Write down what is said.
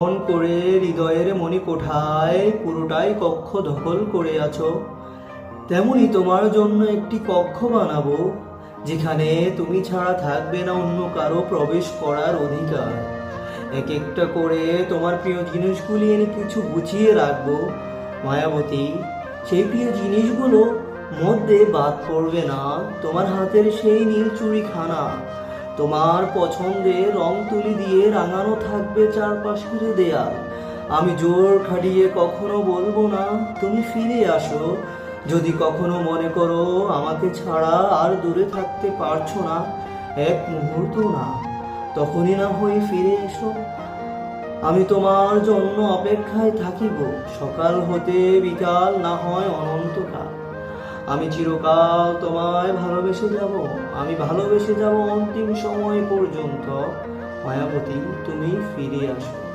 মন করে হৃদয়ের মণিকোঠায় পুরোটাই কক্ষ দখল করে আছো। তেমনি তোমার জন্য একটি কক্ষ বানাবো, যেখানে তুমি ছাড়া থাকবে না অন্য কারো প্রবেশ করার অধিকার। এক একটা করে তোমার প্রিয় জিনিসগুলি এনে কিছু গুছিয়ে রাখবো মায়াবতী। সেই প্রিয় জিনিসগুলো মধ্যে বাদ পড়বে না তোমার হাতের সেই নীল চুড়িখানা। তোমার পছন্দের রং তুলি দিয়ে রাঙানো থাকবে চারপাশের দেয়াল। আমি জোর খাটিয়ে কখনো বলবো না তুমি ফিরে আসো। যদি কখনো মনে করো আমাকে ছাড়া আর দূরে থাকতে পারছো না, এক মুহূর্ত না, তখনই না হয় ফিরে এসো। আমি তোমার জন্য অপেক্ষায় থাকিব, সকাল হতে বিকাল, না হয় অনন্তকাল। আমি চিরকাল তোমায় ভালোবেসে যাব, আমি ভালোবেসে যাব অন্তিম সময় পর্যন্ত। মায়াবতী, তুমি ফিরে আসো।